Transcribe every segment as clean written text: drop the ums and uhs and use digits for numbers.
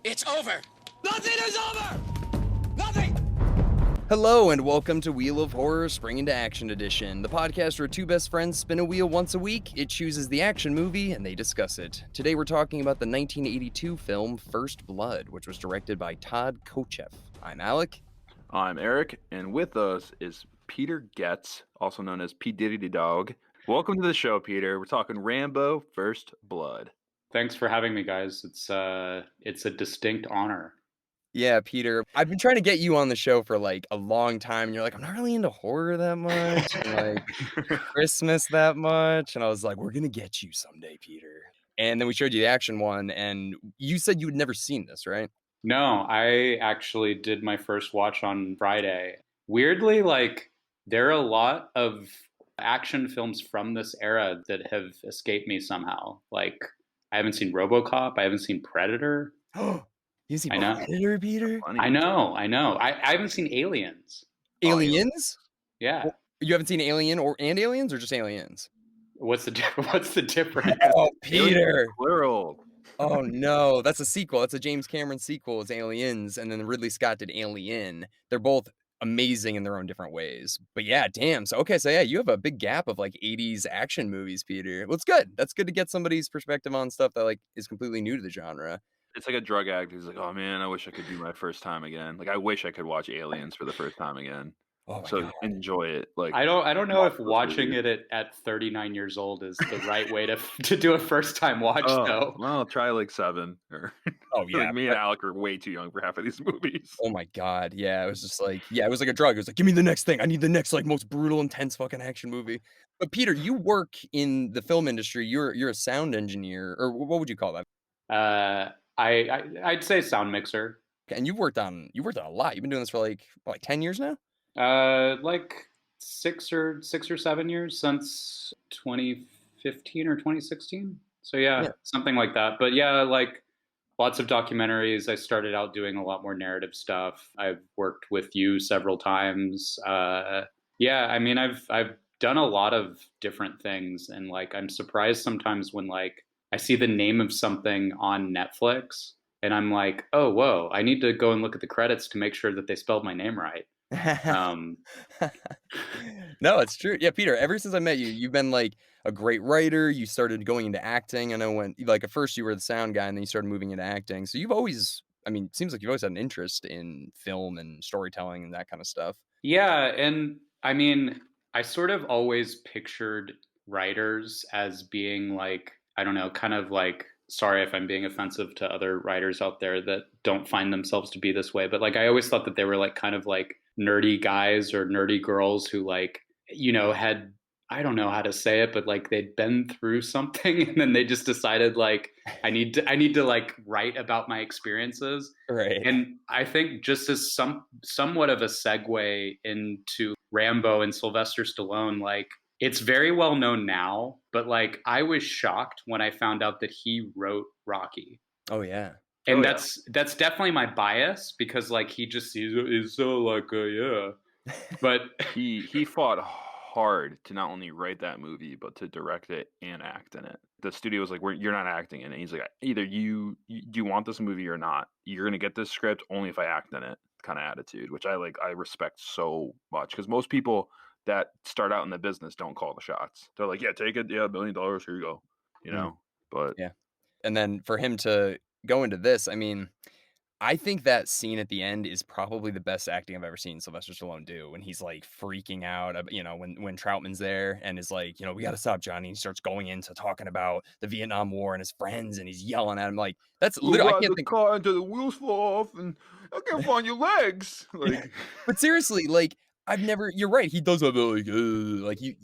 It's over. Nothing is over. Nothing. Hello and welcome to Wheel of Horror Spring into Action Edition, the podcast where two best friends spin a wheel once a week, it chooses the action movie, and they discuss it. Today we're talking about the 1982 film First Blood, which was directed by Todd Kochev. I'm Alec. I'm Erik, and with us is Peter Getz, also known as P. Diddy the Dog. Welcome to the show, Peter. We're talking Rambo First Blood. Thanks for having me, guys. It's a distinct honor. Yeah, Peter, I've been trying to get you on the show for like a long time, and you're like, I'm not really into horror that much, and like Christmas that much, and I was like, we're gonna get you someday, Peter. And then we showed you the action one, and you said you had never seen this, right? No, I actually did my first watch on Friday. Weirdly, like, there are a lot of action films from this era that have escaped me somehow. Like, I haven't seen RoboCop. I haven't seen Predator. You see I know. Predator, Peter? Funny. I know. I haven't seen Aliens. Aliens? Yeah. Well, you haven't seen Alien and Aliens, or just Aliens? What's the difference? Oh, Peter! Plural. Oh no, that's a sequel. That's a James Cameron sequel. It's Aliens, and then Ridley Scott did Alien. They're both amazing in their own different ways. But yeah, damn. So yeah, you have a big gap of like 80s action movies, Peter. Well, it's good. That's good to get somebody's perspective on stuff that like is completely new to the genre. It's like a drug addict who's like, oh man, I wish I could do my first time again. Like, I wish I could watch Aliens for the first time again. Oh my So God. enjoy it. Like, I don't know if those watching movies. it at 39 years old is the right way to do a first time watch though. Well, try like 7. Or Oh yeah. like me and Alec are way too young for half of these movies. Oh my God. Yeah, it was just like, yeah, it was like a drug. It was like, give me the next thing. I need the next like most brutal, intense fucking action movie. But Peter, you work in the film industry. You're a sound engineer, or what would you call that? I'd say sound mixer. And you've worked on a lot. You've been doing this for like 10 years now? Like 6 or 7 years since 2015 or 2016. So yeah, something like that. But yeah, like lots of documentaries. I started out doing a lot more narrative stuff. I've worked with you several times. Yeah, I mean, I've done a lot of different things, and like I'm surprised sometimes when like I see the name of something on Netflix, and I'm like, oh, whoa, I need to go and look at the credits to make sure that they spelled my name right. No, it's true. Yeah, Peter, ever since I met you, you've been like a great writer. You started going into acting. I know when like at first you were the sound guy and then you started moving into acting. So you've always, I mean, it seems like you've always had an interest in film and storytelling and that kind of stuff. Yeah, and I mean, I sort of always pictured writers as being like, I don't know, kind of like, sorry if I'm being offensive to other writers out there that don't find themselves to be this way, but like I always thought that they were like kind of like nerdy guys or nerdy girls who like, you know, had, I don't know how to say it, but like they'd been through something and then they just decided like I need to like write about my experiences. Right. And I think just as somewhat of a segue into Rambo and Sylvester Stallone, like it's very well known now, but like I was shocked when I found out that he wrote Rocky. Oh yeah. And that's definitely my bias because like he's so like yeah. But He fought hard to not only write that movie but to direct it and act in it. The studio was like, you're not acting in it. He's like, either you do you want this movie or not. You're gonna get this script only if I act in it, kind of attitude, which I respect so much, because most people that start out in the business don't call the shots. They're like, yeah, take it, yeah, $1 million, here you go, you know. But yeah. And then for him to go into this, I mean, I think that scene at the end is probably the best acting I've ever seen Sylvester Stallone do, when he's like freaking out, you know, when Troutman's there and is like, you know, we got to stop Johnny. And he starts going into talking about the Vietnam War and his friends, and he's yelling at him like, that's literally, I can't think. Car until the wheels fall off, and I can't find your legs. Like, But seriously, like, you're right. He does have like you,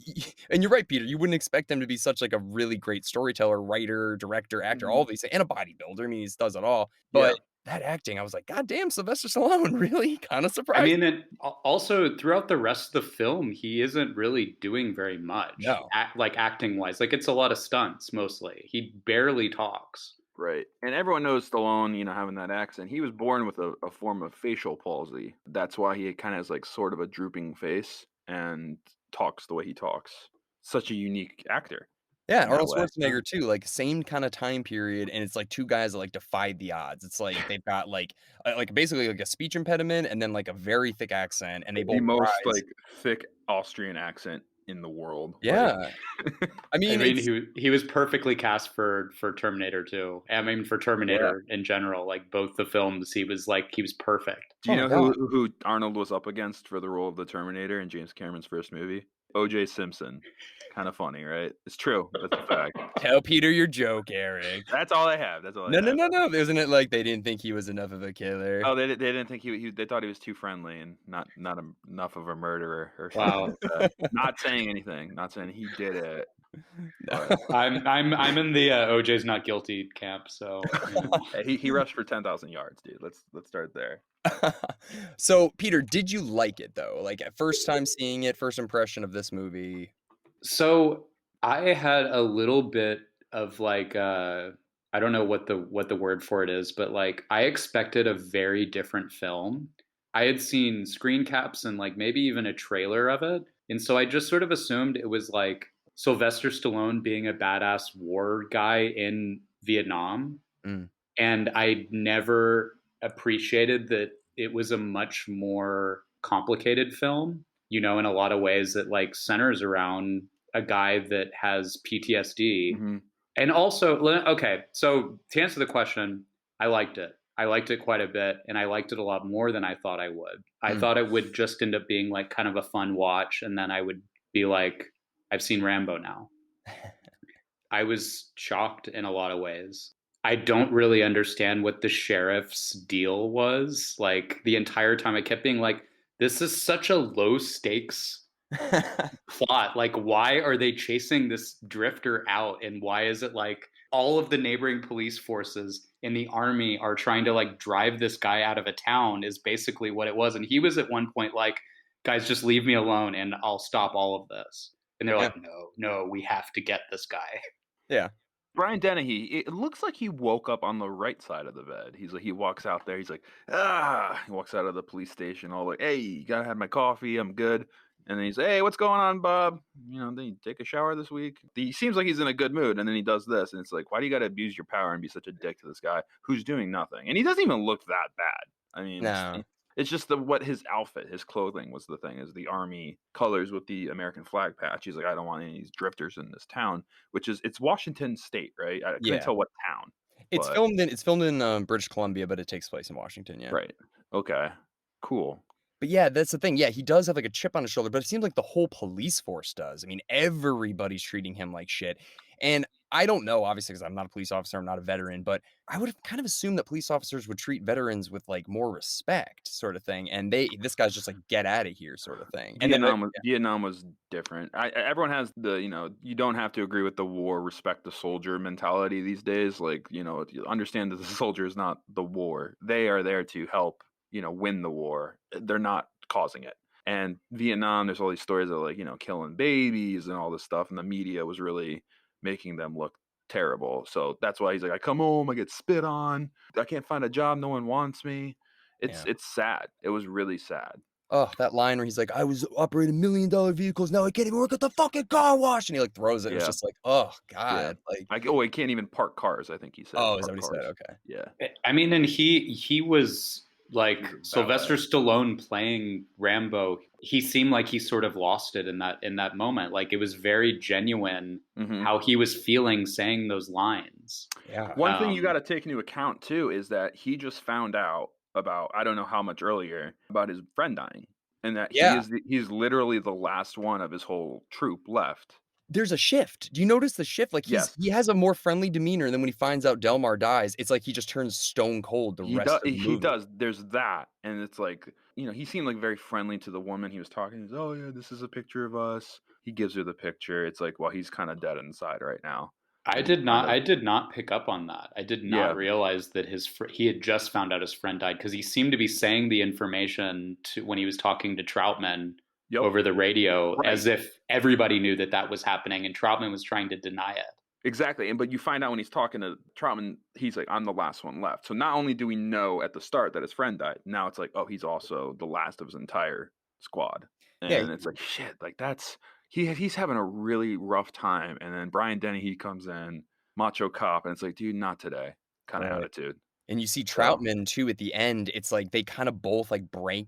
and you're right, Peter. You wouldn't expect him to be such like a really great storyteller, writer, director, actor, all these things, and a bodybuilder. I mean, he does it all. But that acting, I was like, God damn, Sylvester Stallone, really? Kind of surprised. I mean, and also throughout the rest of the film, he isn't really doing very much. No. Like acting wise, like it's a lot of stunts mostly. He barely talks. right. And everyone knows Stallone, you know, having that accent. He was born with a form of facial palsy. That's why he kind of has like sort of a drooping face and talks the way he talks. Such a unique actor. Yeah, in that Arnold way. Schwarzenegger too, like, same kinda time period, and it's, like, 2 guys that, like, defied the odds. It's like they've got, like, basically, like, a speech impediment and then, like, a very thick accent, and they The both most, rise. like, thick Austrian accent in the world, like Yeah. I I mean, mean, it's he was perfectly cast for Terminator 2. I mean, for Yeah. Terminator in general, like, both the films, he was perfect. Do oh you my know god. who Arnold was up against for the role of the Terminator in James Cameron's first movie? O.J. Simpson. Kinda funny, right? It's true. That's a fact. Tell Peter your joke, Eric. That's all I have. That's all I No, no, have. no, no, isn't it like they didn't think he was enough of a killer? Oh, they didn't think he they thought he was too friendly and not enough of a murderer or something Wow. like that. Not saying anything. Not saying he did it, No. but I'm in the OJ's not guilty camp, so he rushed for 10,000 yards, dude. Let's start there. So, Peter, did you like it, though? Like, at first time seeing it, first impression of this movie? So I had a little bit of like I don't know what the word for it is, but like I expected a very different film. I had seen screen caps and like maybe even a trailer of it. And so I just sort of assumed it was like Sylvester Stallone being a badass war guy in Vietnam. Mm. And I never appreciated that it was a much more complicated film, in a lot of ways that like centers around a guy that has PTSD. Mhm. And also, okay, so to answer the question, I liked it. I liked it quite a bit, and I liked it a lot more than I thought I would. I Mm. thought it would just end up being like kind of a fun watch, and then I would be like, I've seen Rambo now. I was shocked in a lot of ways. I don't really understand what the sheriff's deal was. Like the entire time I kept being like, this is such a low stakes plot. Like, why are they chasing this drifter out? And why is it like all of the neighboring police forces in the army are trying to like drive this guy out of a town is basically what it was. And he was at one point like, guys, just leave me alone and I'll stop all of this. And they're Yeah. like, no, we have to get this guy. Yeah. Brian Dennehy, it looks like he woke up on the right side of the bed. He walks out there, he's like, ah, he walks out of the police station all like, hey, gotta have my coffee, I'm good. And then he's, hey, what's going on, Bob? Did you take a shower this week? He seems like he's in a good mood, and then he does this, and it's like, why do you gotta abuse your power and be such a dick to this guy who's doing nothing? And he doesn't even look that bad. I mean, No. it's just what his outfit, his clothing was the thing, is the army colors with the American flag patch. He's like, I don't want any of these drifters in this town, it's Washington State, right? I couldn't Yeah. tell what town. It's But- filmed in British Columbia, but it takes place in Washington, yeah. Right. Okay. Cool. But yeah, that's the thing. Yeah, he does have like a chip on his shoulder, but it seems like the whole police force does. I mean, everybody's treating him like shit. And I don't know, obviously, because I'm not a police officer, I'm not a veteran, but I would have kind of assumed that police officers would treat veterans with like more respect, sort of thing. And this guy's just like, get out of here, sort of thing. And then, Vietnam was different. Everyone has the, you don't have to agree with the war, respect the soldier mentality these days. Like, you understand that the soldier is not the war. They are there to help, win the war. They're not causing it. And Vietnam, there's all these stories of like, killing babies and all this stuff. And the media was really making them look terrible. So that's why he's like, I come home, I get spit on. I can't find a job. No one wants me. It's sad. It was really sad. Oh, that line where he's like, I was operating $1 million vehicles. Now I can't even work at the fucking car wash. And he like throws it. It's just like, oh God. Like, he can't even park cars. I think he said. Oh, is that what he said? Okay. Yeah. I mean, and he was like Sylvester Stallone playing Rambo. He seemed like he sort of lost it in that moment. Like it was very genuine how he was feeling saying those lines. Yeah. One thing you got to take into account too is that he just found out about, I don't know how much earlier, about his friend dying, and that he's literally the last one of his whole troop left. There's a shift. Do you notice the shift? Like he has a more friendly demeanor, and then when he finds out Delmar dies, it's like he just turns stone cold rest of the movie. He does. There's that, and it's like, he seemed like very friendly to the woman he was talking to. He's, oh yeah, this is a picture of us. He gives her the picture. It's like, well, he's kind of dead inside right now. I did not pick up on that. I did not realize that he had just found out his friend died, because he seemed to be saying the information when he was talking to Troutman over the radio, as if everybody knew that was happening, and Troutman was trying to deny it. Exactly. But you find out when he's talking to Troutman, he's like, I'm the last one left. So not only do we know at the start that his friend died, now it's like, oh, he's also the last of his entire squad. And it's like, shit, like he's having a really rough time, and then Brian Dennehy comes in, macho cop, and it's like, dude, not today, kind of Right. attitude. And you see So Troutman too at the end. It's like they kind of both like break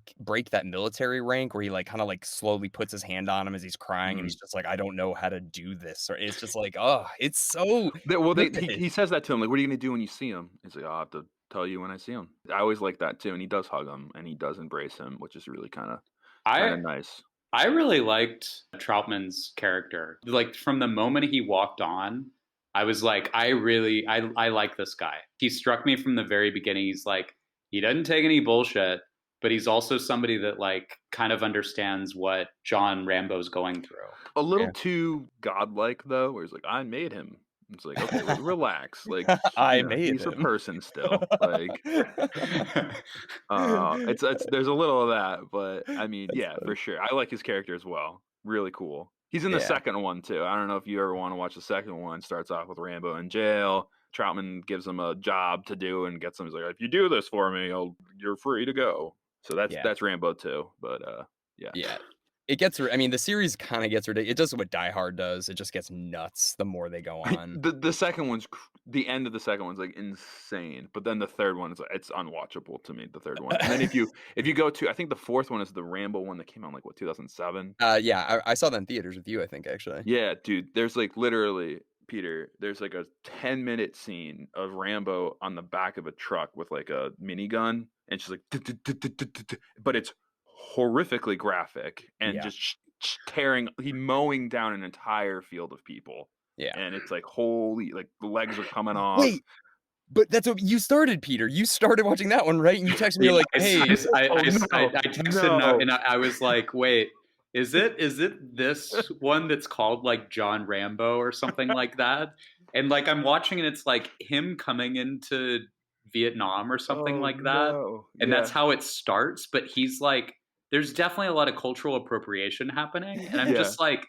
that military rank where he like kind of like slowly puts his hand on him as he's crying and mhm. he's just like, I don't know how to do this. Or it's just like, oh, it's so He good. says that to him, like, what are you gonna do when you see him? He's like, I'll have to tell you when I see him. I always like that too, and he does hug him and he does embrace him, which is really kind I of nice. I really liked Troutman's character. Like from the moment he walked on, I was like, I like this guy. He struck me from the very beginning. He's like, he doesn't take any bullshit, but he's also somebody that like kind of understands what John Rambo's going through. A little Yeah. too godlike though, where he's like, I made him. It's like, okay, relax. Like, I made he's a him. person still. Like, it's there's a little of that, but I mean, That's yeah, for funny. sure. I like his character as well. Really cool. He's in the Yeah. second one too. I don't know if you ever want to watch the second one. Starts off with Rambo in jail. Troutman gives him a job to do and gets him. He's like, if you do this for me, you're free to go. So Yeah. that's Rambo too. But yeah. Yeah. It gets I mean, the series kind of gets ridiculous. It does what Die Hard does. It just gets nuts the more they go on. The second one's the end of the second one's like insane, but then the third one is it's unwatchable to me. The third one, and then if you go to, I think the fourth one is the Rambo one that came out in, like, what, 2007. Yeah, I saw that in theaters with you, I think, actually. Yeah, dude. There's like literally, Peter. There's like a 10-minute scene of Rambo on the back of a truck with like a minigun, and she's like, but it's horrifically graphic and Yeah. just he mowing down an entire field of people. Yeah. And it's like, holy, like the legs are coming off. Wait, but that's what you started, Peter. You started watching that one, right? And you texted me, Yeah, you're like, hey, I texted no. and I was like, wait, is it this one that's called like John Rambo or something like that? And like I'm watching and it's like him coming into Vietnam or something Oh like that. no. And that's Yeah. how it starts, but he's like there's definitely a lot of cultural appropriation happening and I'm Yeah. just like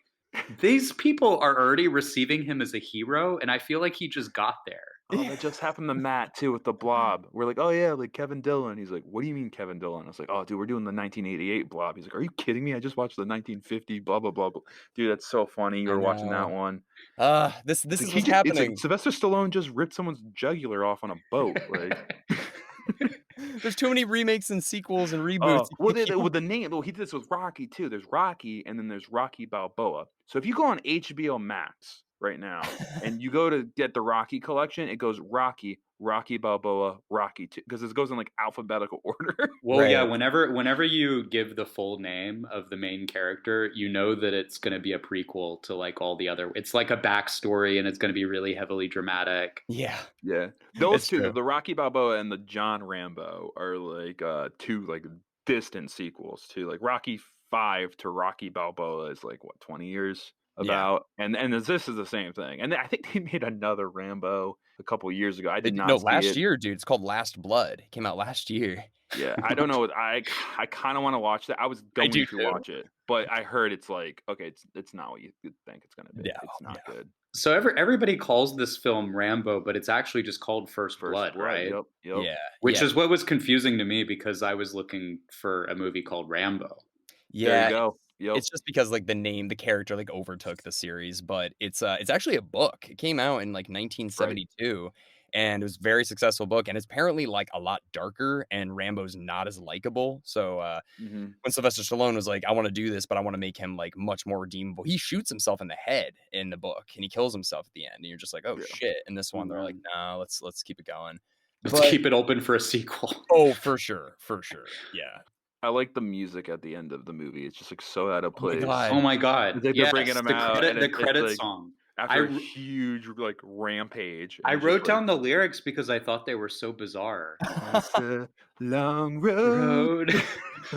these people are already receiving him as a hero and I feel like he just got there. Oh, that just happened to Matt too with the Blob. We're like, oh yeah, like Kevin Dillon. He's like, what do you mean Kevin Dillon? I was like, oh dude, we're doing the 1988 Blob. He's like, are you kidding me? I just watched the 1950 blah blah blah blah. Dude, that's so funny. You I were watching that know. one. This It's is like what's it's like happening. Sylvester Stallone just ripped someone's jugular off on a boat. Like, There's too many remakes and sequels and reboots. oh, You well, can't keep with the name, well, he did this with Rocky too. There's Rocky, and then there's Rocky Balboa. So if you go on HBO Max right now and you go to get the Rocky collection, it goes Rocky, Rocky Balboa, Rocky 2, because it goes in like alphabetical order. Well, yeah, Right. whenever you give the full name of the main character, you know that it's going to be a prequel to like all the other. It's like a backstory and it's going to be really heavily dramatic. Yeah. Yeah, those It's two, true. the Rocky Balboa and the John Rambo, are like two like distant sequels to like Rocky 5 to Rocky Balboa is like, what, 20 years Yeah. about, and this is the same thing. And I think they made another Rambo a couple years ago. I They did no, not see last it. year, dude. It's called Last Blood. It came out last year. Yeah, I don't know. I kind of want to watch that. I was I going do to too. watch it, but I heard it's like, okay, it's not what you think it's gonna be. No, It's not no. good. So everybody calls this film Rambo, but it's actually just called First Blood, right? Yep. Yeah. Which Yeah. is what was confusing to me because I was looking for a movie called Rambo. There you Yeah. go. Yep. It's just because like the name, the character like overtook the series, but it's actually a book. It came out in like 1972 and it was a very successful book and it's apparently like a lot darker and Rambo's not as likable. So hmm when Sylvester Stallone was like, I want to do this, but I want to make him like much more redeemable. He shoots himself in the head in the book and he kills himself at the end. And you're just like, oh Yeah. shit. And this one, they're like, Mhm. no, let's keep it going. Let's But keep it open for a sequel. oh, for sure. For sure. Yeah. I like the music at the end of the movie. It's just like so out of Oh my place. God. Oh my god! It's like they're bringing Yes, him the out, credit, and the it's credit like song. after a I- huge like rampage. I and it's wrote just down the lyrics because I thought they were so bizarre. like, it's a long road. Road.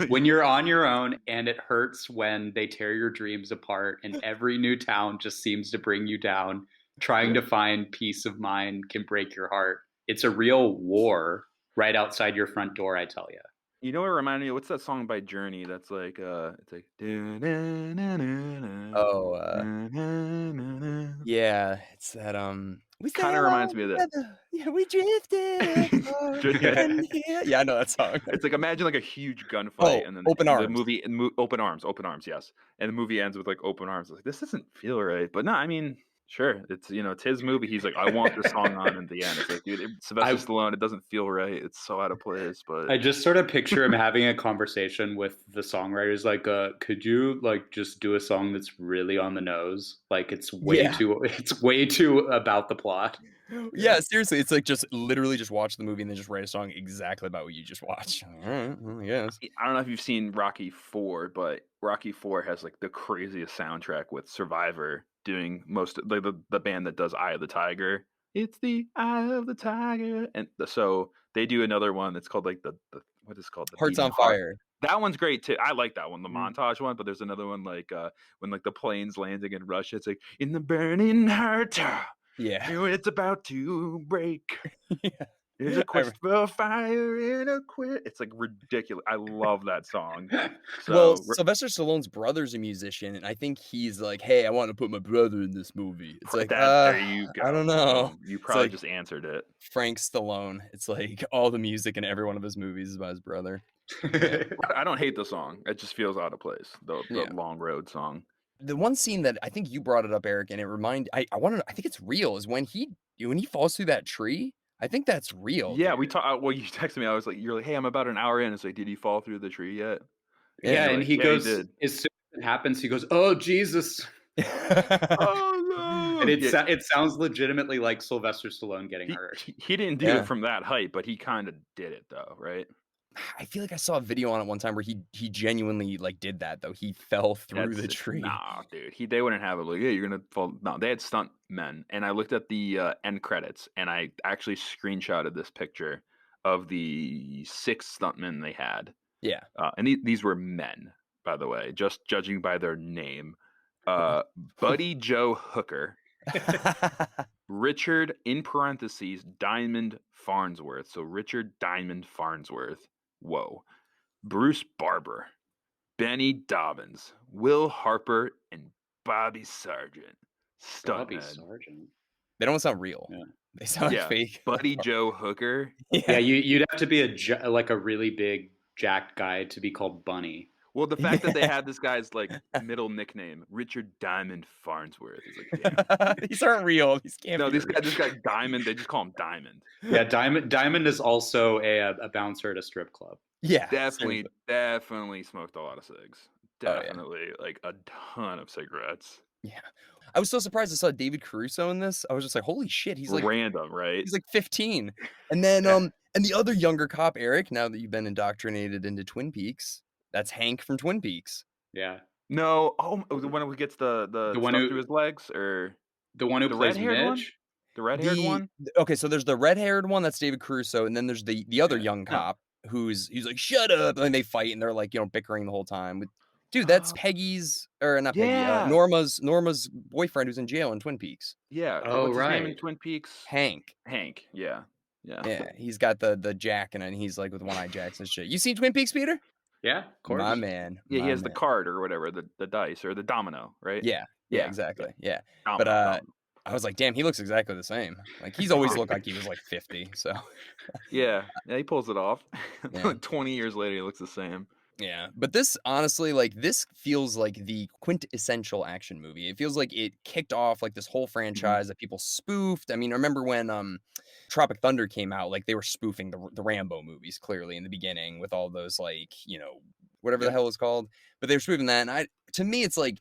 When you're on your own and it hurts when they tear your dreams apart and every new town just seems to bring you down, trying to find peace of mind can break your heart. It's a real war right outside your front door, I tell you. You know what it reminded me of? What's that song by Journey that's like it's like Oh, yeah, it's that We Kind of sail reminds on me of that. together. Yeah, we drifted far and here. Yeah, I know that song. It's like imagine like a huge Oh, gunfight, and then Open the Arms. movie open arms, yes, and the movie ends with like open arms. Like this doesn't feel right, but no, I mean, sure, it's it's his movie. He's like, I want this song on in the end. It's like, dude, Sylvester I Stallone. It doesn't feel right. It's so out of place, but I just sort of picture him having a conversation with the songwriters, like, could you like just do a song that's really on the nose? Like it's Yeah. way too about the plot. Yeah, seriously, it's like just literally just watch the movie and then just write a song exactly about what you just watched. All right, well, I guess. I don't know if you've seen Rocky 4, but Rocky 4 has like the craziest soundtrack with Survivor doing most of the band that does Eye of the Tiger. It's the Eye of the Tiger, and so they do another one that's called like the what is it called, the Hearts Beating on Heart. Fire. That one's great too. I like that one, the Mm. montage one. But there's another one like when like the plane's landing in Russia. It's like in the burning heart, Yeah. it's about to break. Yeah. There's a quest for fire and a quit. It's like ridiculous. I love that song. Well, So Sylvester Stallone's brother's a musician, and I think he's like, "Hey, I want to put my brother in this movie." It's like, there you go. I don't know. Boom. You It's probably like just answered it. Frank Stallone. It's like all the music in every one of his movies is about his brother. I don't hate the song. It just feels out of place. The Yeah. Long Road song. The one scene that I think you brought it up, Eric, and I wanted I think it's real is when he falls through that tree. I think that's real. Yeah, dude. we talked. Well, you texted me. I was like, you're like, hey, I'm about an hour in. It's like, did he fall through the tree yet? Yeah, you're and like, he yeah, goes, did. as soon as it happens, he goes, "Oh Jesus!" Oh no! And Yeah, it sounds legitimately like Sylvester Stallone getting hurt. he didn't do Yeah. it from that height, but he kind of did it though, right? I feel like I saw a video on it one time where he genuinely like did that though. He fell through the tree. Nah, dude. They wouldn't have it like, yeah, you're gonna fall. No, they had stunt men, and I looked at the end credits, and I actually screenshotted this picture of the 6 stuntmen they had. Yeah. And these were men, by the way, just judging by their name. Buddy Joe Hooker, Richard in parentheses Diamond Farnsworth. So Richard Diamond Farnsworth. Whoa. Bruce Barber. Benny Dobbins, Will Harper, and Bobby Sargent. Bobby Stuntmen. Sargent. They don't sound real. Yeah. They sound Yeah, fake. Buddy Joe Hooker. Yeah, you'd have to be like a really big jacked guy to be called Bunny. Well, the fact that they had this guy's like middle nickname, Richard Diamond Farnsworth, is like, damn. These aren't real. These can't No, be this real. guy Diamond. They just call him Diamond. Yeah, Diamond is also a bouncer at a strip club. Yeah. Definitely, seriously. definitely smoked a lot of cigs. Oh, yeah. Definitely, like a ton of cigarettes. Yeah. I was so surprised I saw David Caruso in this. I was just like, holy shit, he's like Random, right? he's like 15. And then Yeah. and the other younger cop, Eric, now that you've been indoctrinated into Twin Peaks, that's Hank from Twin Peaks. Yeah, No, the one who gets the one stuff who- through his legs, or the one who The plays red-haired one? Midge. the red-haired one. Okay, so there's the red-haired one, that's David Caruso, and then there's the other young cop he's like, shut up, and they fight and they're like, bickering the whole time. Dude, that's Oh. Peggy's or not Peggy, Yeah. Norma's boyfriend who's in jail in Twin Peaks. Yeah. Oh, what's his name in right. Twin Peaks? Hank. Hank. Yeah. Yeah. Yeah, he's got the jack and he's like with one-eyed jacks and shit. You seen Twin Peaks, Peter? Yeah, of course. My man. Yeah, my he has the man. card or whatever, the dice or the domino, right? Yeah, Yeah, exactly. Yeah. Domino, But domino. I was like, damn, he looks exactly the same. Like he's always looked like he was like 50. So Yeah, he pulls it off. Yeah. Like 20 years later, he looks the same. yeah. But this honestly, like this feels like the quintessential action movie. It feels like it kicked off like this whole franchise that people spoofed. I mean, remember when Tropic Thunder came out, like they were spoofing the Rambo movies clearly in the beginning with all those like, whatever the hell it's called. But they were spoofing that. And to me, it's like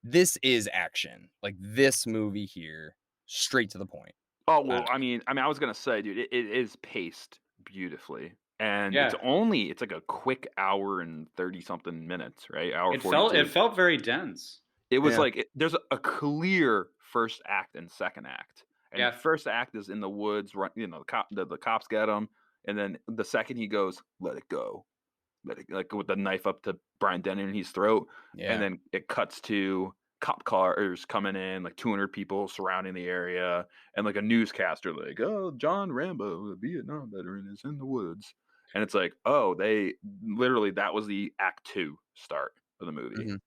this is action. Like this movie here, straight to the point. Oh well, I mean, I was gonna say, dude, it is paced beautifully, and Yeah. it's like a quick hour and 30 something minutes, right? Hour It 42. felt very dense. It was Yeah. like there's a clear first act and second act. And Yeah. the first act is in the woods, right? The cops get him, and then the second he goes, "Let it go," like with the knife up to Brian Denny in his throat, Yeah. and then it cuts to cop cars coming in, like 200 people surrounding the area, and like a newscaster, like, "Oh, John Rambo, a Vietnam veteran, is in the woods," and it's like, oh, they literally that was the Act 2 start of the movie. Mhm.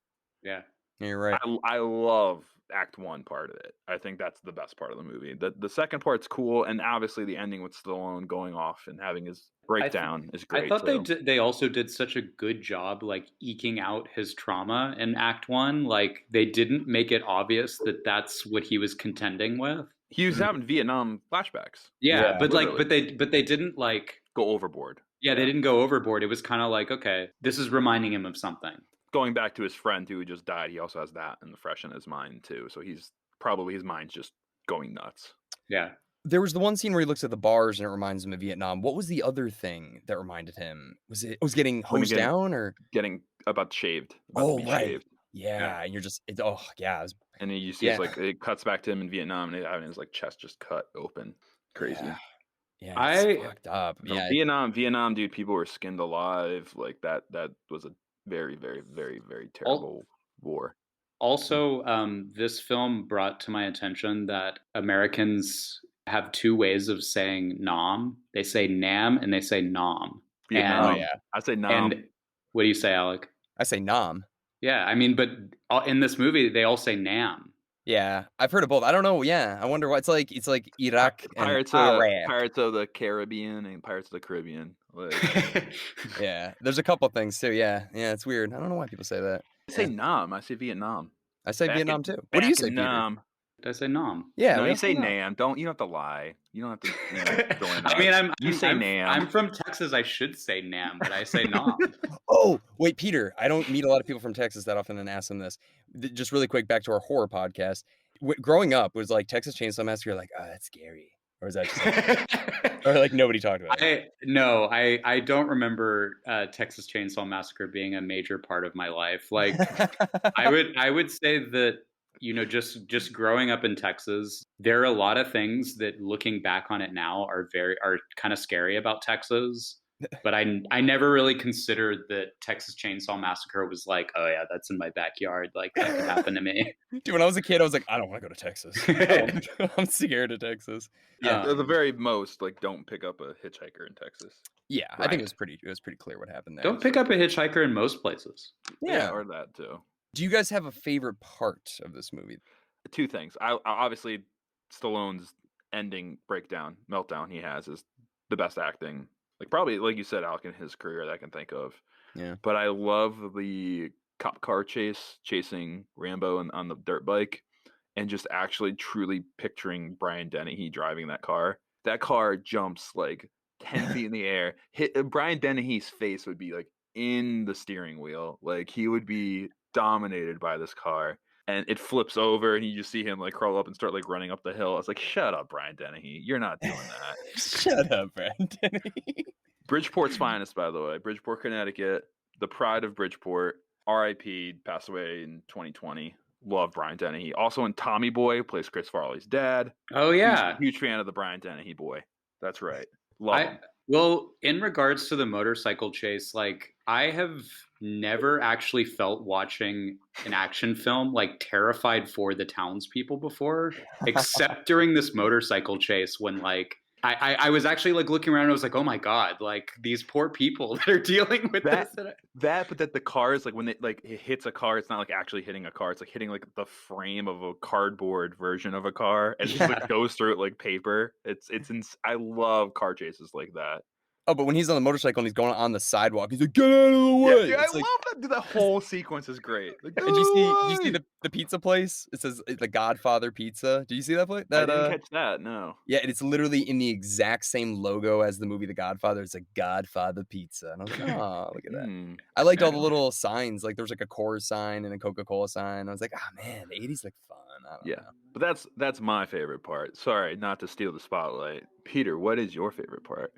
Yeah. You're right. I love Act 1 part of it. I think that's the best part of the movie. The second part's cool, and obviously the ending with Stallone going off and having his breakdown is I great thought too. they also did such a good job like eking out his trauma in Act 1. Like they didn't make it obvious that that's what he was contending with. He was having Vietnam flashbacks. Yeah, Yeah. but like Literally. but they didn't like Go overboard. they didn't go overboard. It was kind of like, okay, this is reminding him of something. Going back to his friend who just died, he also has that fresh in his mind too. So he's probably his mind's just going nuts. Yeah. There was the one scene where he looks at the bars and it reminds him of Vietnam. What was the other thing that reminded him? Was it getting hosed down or getting about shaved? Oh, to be right. shaved. Yeah, and you're just it was, and then you see it's like it cuts back to him in Vietnam and having his like chest just cut open. Crazy. Yeah, it's fucked up. No, Yeah, Vietnam, dude, people were skinned alive. Like that was a very, very, very, very terrible war. Also, this film brought to my attention that Americans have two ways of saying Nam. They say Nam and they say Nam. Vietnam. And, I say Nam. And what do you say, Alec? I say Nam. Yeah, I mean, but in this movie, they all say Nam. Yeah, I've heard of both. I don't know. Yeah, I wonder why it's like Iraq and Pirates of the Caribbean and Pirates of the Caribbean. Like, yeah, there's a couple things too. Yeah, it's weird. I don't know why people say that. I say Nam. I say Vietnam. I say Vietnam too. What do you say, Peter? Nam. Did I say Nam? Yeah, no, you say Nam. You don't have to lie. You don't have to. Go in I mean, you say Nam. I'm from Texas. I should say Nam, but I say Nam. Oh, wait, Peter. I don't meet a lot of people from Texas that often and ask them this. Just really quick, back to our horror podcast. Growing up, was like Texas Chainsaw Massacre, like, oh, that's scary. Or is that just like, or like nobody talked about it? I don't remember Texas Chainsaw Massacre being a major part of my life. Like I would say that, you know, just growing up in Texas, there are a lot of things that looking back on it now are kind of scary about Texas. But I never really considered that Texas Chainsaw Massacre was like, oh yeah, that's in my backyard. Like that could happen to me. Dude, when I was a kid, I was like, I don't want to go to Texas. I'm scared of Texas. Yeah, the very most, like, don't pick up a hitchhiker in Texas. Yeah, right. I think it was pretty clear what happened there. Don't pick up a hitchhiker in most places. Yeah, or that too. Do you guys have a favorite part of this movie? Two things. I obviously Stallone's ending meltdown he has is the best acting. Like probably, like you said, Alec, in his career that I can think of. Yeah. But I love the cop car chasing Rambo on the dirt bike, and just actually truly picturing Brian Dennehy driving that car. That car jumps like 10 feet in the air. Brian Dennehy's face would be like in the steering wheel. Like he would be dominated by this car. And it flips over, and you just see him like crawl up and start like running up the hill. I was like, "Shut up, Brian Dennehy! You're not doing that." Shut up, Brian Dennehy. Bridgeport's finest, by the way. Bridgeport, Connecticut, the pride of Bridgeport. R.I.P. Passed away in 2020. Love Brian Dennehy. Also in Tommy Boy, plays Chris Farley's dad. Oh yeah, huge fan of the Brian Dennehy boy. That's right. Love him. Well, in regards to the motorcycle chase, like I have never actually felt watching an action film like terrified for the townspeople before, except during this motorcycle chase when like I was actually like looking around and I was like, oh my God, like these poor people that are dealing with this. But that the cars, like when it hits a car, it's not like actually hitting a car. It's like hitting like the frame of a cardboard version of a car, and it just like goes through it like paper. I love car chases like that. Oh, but when he's on the motorcycle and he's going on the sidewalk, he's like, "Get out of the way!" Yeah, I love that. Dude, that whole sequence is great. Like, did you see the pizza place? It says the Godfather Pizza. Did you see that place? I didn't catch that. No. Yeah, and it's literally in the exact same logo as the movie The Godfather. It's like Godfather Pizza, and I was like, "Oh, look at that." I liked all the little signs. Like there was like a Coors sign and a Coca-Cola sign. I was like, "Oh man, the '80s like fun." I don't know. But that's my favorite part. Sorry, not to steal the spotlight, Peter. What is your favorite part?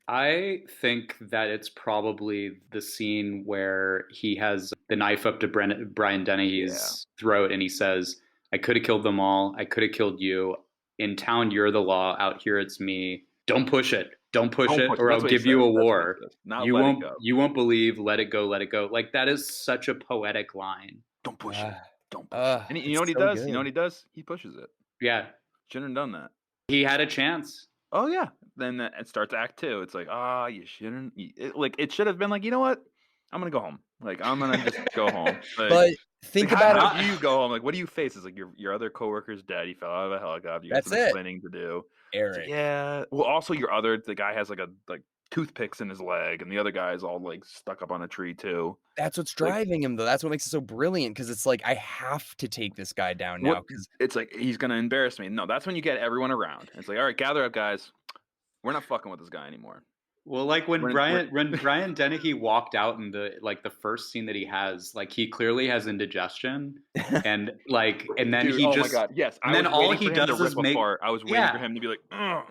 I think that it's probably the scene where he has the knife up to Brian Dennehy's throat and he says, I could have killed them all. I could have killed you. In town, you're the law. Out here, it's me. Don't push it. Don't push it or I'll give you a war. You won't believe. Let it go. Let it go. Like that is such a poetic line. Don't push it. Don't push it. And you know what he does? Good. You know what he does? He pushes it. Yeah. Shouldn't have done that. He had a chance. Oh yeah. Then it starts Act 2. It's like, you shouldn't. It should have been like, you know what? I'm gonna go home. Like, I'm gonna just go home. Like, But think about how it. do you go home? Like, what do you face? It's like your other coworker's dead. He fell out of a helicopter. You got That's some it, explaining to do. It's like, Erik. yeah. Well, also the guy has like toothpicks in his leg, and the other guy is all like stuck up on a tree too. That's what's Like, driving him, though. That's what makes it so brilliant, because it's like, I have to take this guy down now, because it's like he's gonna embarrass me. No, that's when you get everyone around. It's like, all right, gather up, guys. We're not fucking with this guy anymore. Well, like when We're- Brian Dennehy walked out in the first scene that he has, like he clearly has indigestion, and then Dude, he oh just my god, yes. and then I was all waiting he for him does to is rip make apart. I was waiting for him to be like, ugh.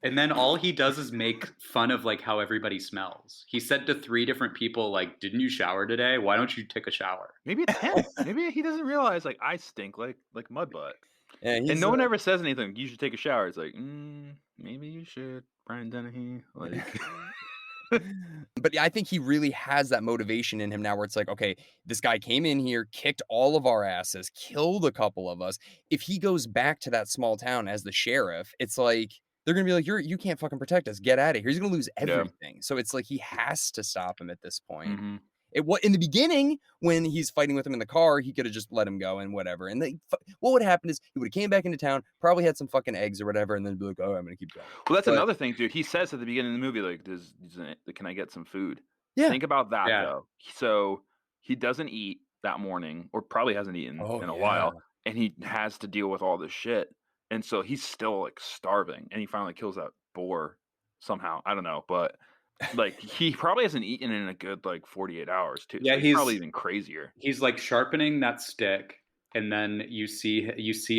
And then all he does is make fun of like how everybody smells. He said to 3 different people, like, "Didn't you shower today? Why don't you take a shower?" Maybe it's him. Maybe he doesn't realize like I stink like mud butt. yeah, And no one ever says anything. You should take a shower. It's like, maybe you should, Brian Dennehy. Like, But I think he really has that motivation in him now, where it's like, okay, this guy came in here, kicked all of our asses, killed a couple of us. If he goes back to that small town as the sheriff, it's like they're gonna be like, you can't fucking protect us. Get out of here. He's gonna lose everything. So it's like he has to stop him at this point. mhm. In the beginning, when he's fighting with him in the car, he could have just let him go and whatever. And what would happen is he would have came back into town, probably had some fucking eggs or whatever, and then be like, oh, I'm gonna keep going. Well, that's But- another thing, dude. He says at the beginning of the movie, like, can I get some food? Yeah. Think about that, Yeah. though. So he doesn't eat that morning, or probably hasn't eaten in a while, and he has to deal with all this shit. And so he's still like starving, and he finally kills that boar somehow. I don't know, but like he probably hasn't eaten in a good like 48 hours too. Yeah, so he's probably even crazier. He's like sharpening that stick, and then you see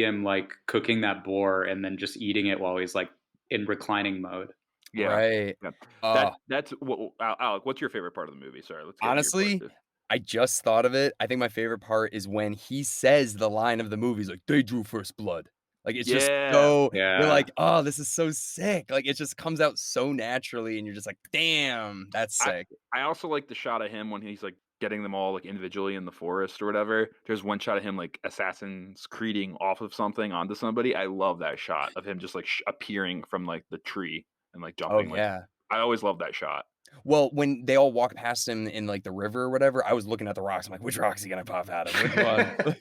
him like cooking that boar, and then just eating it while he's like in reclining mode. Yeah, Right. yeah. That's what. Alec, what's your favorite part of the movie? Sorry, let's get into your Honestly, part, dude. I just thought of it. I think my favorite part is when he says the line of the movie. He's like, they drew first blood. Like, it's just so, you're like, oh, this is so sick. Like, it just comes out so naturally, and you're just like, damn, that's sick. I also like the shot of him when he's like getting them all like individually in the forest or whatever. There's one shot of him like Assassin's Creeding off of something onto somebody. I love that shot of him just like appearing from like the tree and like jumping. Oh, yeah. I always love that shot. Well, when they all walk past him in like the river or whatever, I was looking at the rocks. I'm like, which rock is he gonna pop out of? Which one?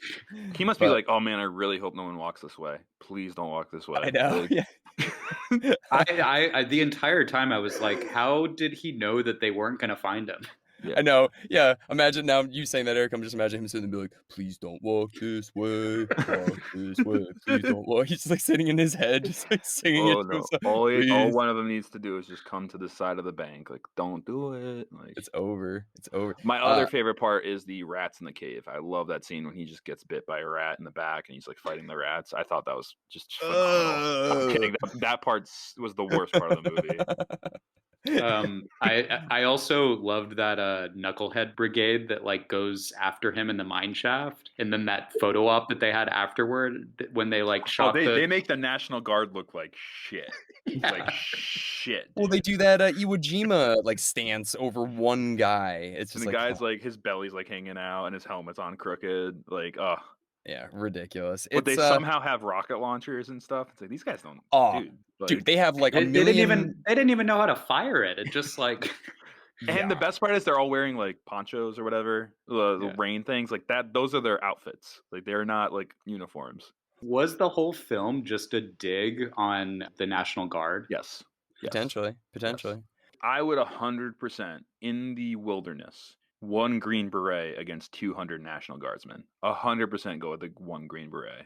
He must be like, oh man, I really hope no one walks this way. Please don't walk this way. I know. Like, Yeah. I the entire time I was like, how did he know that they weren't gonna find him? Yeah. I know. Yeah. Imagine now you saying that, Erik. I'm just imagining him sitting and be like, please don't walk this way. Walk this way. Please don't walk. He's just like sitting in his head, just like singing it to himself. All Please. one of them needs to do is just come to the side of the bank. Like, don't do it. Like, It's over. It's over. my other favorite part is the rats in the cave. I love that scene when he just gets bit by a rat in the back and he's like fighting the rats. I thought that was just phenomenal. I'm kidding. That part was the worst part of the movie. I also loved that knucklehead brigade that like goes after him in the mine shaft, and then that photo op that they had afterward when they like shot. They make the National Guard look like shit. Yeah. Like shit. Well, they do that Iwo Jima like stance over one guy. It's just And the like, guy's like his belly's like hanging out and his helmet's on crooked. Like, yeah, ridiculous. but they It's somehow have rocket launchers and stuff. It's like these guys don't. dude, they have like a They million. didn't even know how to fire it. It just like. And the best part is they're all wearing like ponchos or whatever, the rain things like that. Those are their outfits. Like they're not like uniforms. Was the whole film just a dig on the National Guard? Yes. Potentially. Yes. I would 100% in the wilderness, 1 Green Beret against 200 National Guardsmen. 100% go with the 1 Green Beret.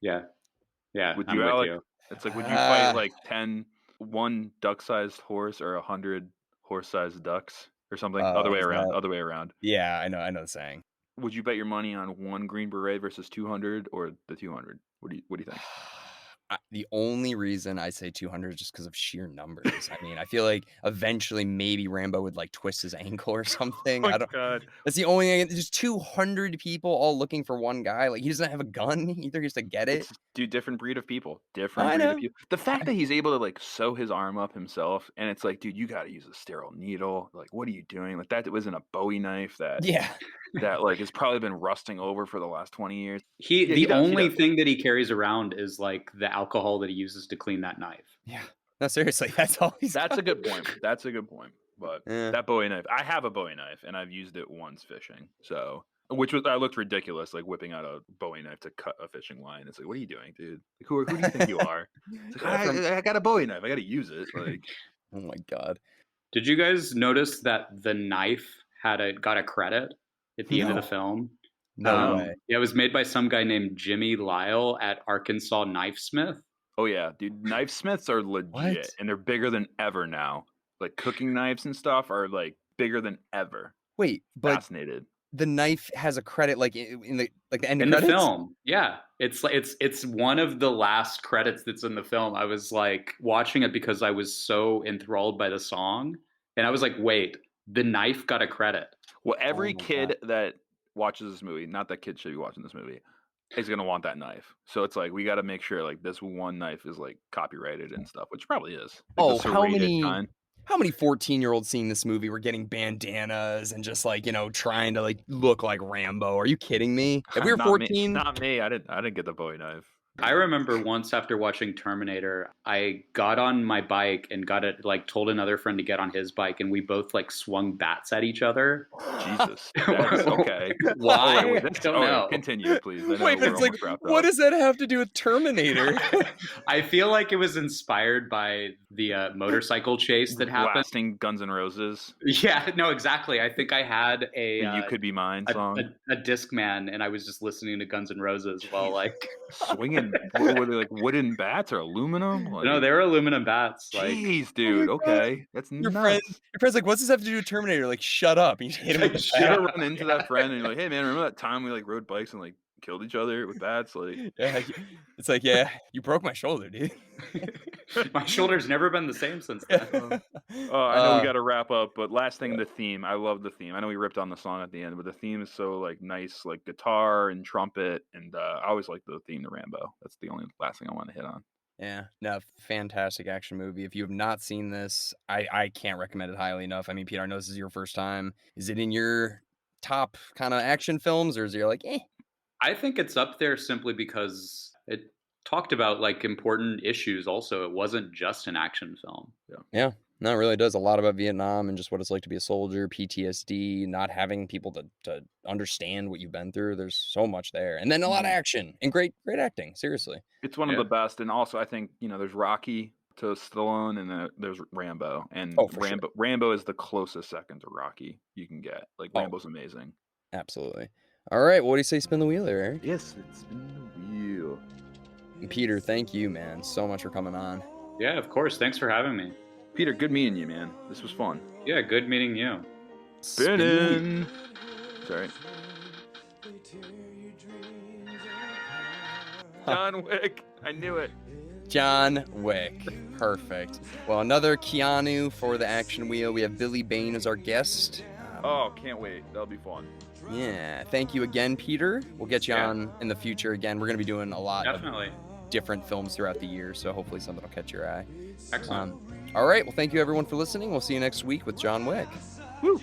Yeah. Would I'm you, with Alec? you. It's like, would you fight like 1 duck-sized horse or 100 horse-sized ducks or something? Other way around. Yeah, I know the saying. Would you bet your money on 1 Green Beret versus 200 or the 200? What do you think? The only reason I say 200 is just because of sheer numbers. I mean, I feel like eventually maybe Rambo would like twist his ankle or something. Oh I don't. God. That's the only thing. There's 200 people all looking for one guy. Like he doesn't have a gun either. He has to get it. Different breed of people. know. The fact that he's able to like sew his arm up himself, and it's like, dude, you got to use a sterile needle. Like, what are you doing? Like that wasn't a Bowie knife that that like has probably been rusting over for the last 20 years. The only thing that he carries around is like the alcohol that he uses to clean that knife. Yeah. No, seriously, that's all he's. That's a good point. That's a good point. But Yeah. that Bowie knife, I have a Bowie knife, and I've used it once fishing. So, I looked ridiculous, like whipping out a Bowie knife to cut a fishing line. It's like, what are you doing, dude? Like, who do you think you are? It's like, I got a Bowie knife. I got to use it. Like, Oh my God. Did you guys notice that the knife got a credit at the end of the film? No way. Yeah, it was made by some guy named Jimmy Lyle at Arkansas Knifesmith. oh yeah, dude, knife smiths are legit, What? and they're bigger than ever now. Like cooking knives and stuff are like bigger than ever. Wait, but Fascinated. the knife has a credit like in the end In credits? the film. Yeah. It's one of the last credits that's in the film. I was like watching it because I was so enthralled by the song. And I was like, wait, the knife got a credit. Well, every my kid that watches this movie, not that kid should be watching this movie, is gonna want that knife. So it's like we got to make sure like this one knife is like copyrighted and stuff, which probably is. Like, the how serrated many kind. how many 14-year-olds seeing this movie were getting bandanas and just like, trying to like look like Rambo? Are you kidding me? If we were Not 14, not me. I didn't get the Bowie knife. I remember once after watching Terminator, I got on my bike and told another friend to get on his bike, and we both like swung bats at each other. Jesus. That's okay. Why? Oh, wait, I don't know. Continue, please. I know wait, but we're it's like, almost wrapped what up. does that have to do with Terminator? I feel like it was inspired by the motorcycle chase that happened. Blasting Guns N' Roses? Yeah, no, exactly. I think I had The You Could Be Mine song? a Discman, and I was just listening to Guns N' Roses while like Swinging, were they like wooden bats or aluminum? Like, no, they were aluminum bats. Like jeez, dude. Oh my God. Okay, that's Your nuts. friend's like, what's this have to do with Terminator? Like, shut up. You hit him with the You bat. ever run into that friend and you're like, hey man, remember that time we like rode bikes and like killed each other with bats? Like, Yeah, it's like, yeah, you broke my shoulder, dude. my shoulder's never been the same since then. I know we got to wrap up, but last thing, the theme. I love the theme. I know we ripped on the song at the end, but the theme is so like nice, like guitar and trumpet, and I always like the theme to Rambo. That's the only last thing I want to hit on. Yeah, no, fantastic action movie. If you have not seen this, I can't recommend it highly enough. I mean, Peter, I know this is your first time. Is it in your top kind of action films, or is it like, eh? I think it's up there simply because it talked about like important issues. Also, it wasn't just an action film. Yeah, no, it really does a lot about Vietnam and just what it's like to be a soldier, PTSD, not having people to understand what you've been through. There's so much there, and then a lot of action and great acting. Seriously, It's one of the best, and also I think there's Rocky to Stallone, and there's Rambo, and Rambo is the closest second to Rocky you can get. Like Rambo's amazing. Absolutely. All right, what do you say? Spin the wheel there, Eric. Yes, it's been the wheel. And Peter, thank you, man, so much for coming on. Yeah, of course. Thanks for having me. Peter, good meeting you, man. This was fun. Yeah, good meeting you. Spinning. Sorry. John Wick. I knew it. John Wick. Perfect. Well, another Keanu for the action wheel. We have Billy Bane as our guest. Oh, can't wait. That'll be fun. Yeah. Thank you again, Peter. We'll get you on in the future again. We're going to be doing a lot of different films throughout the year, so hopefully something will catch your eye. Excellent. All right. Well, thank you, everyone, for listening. We'll see you next week with John Wick. Woo!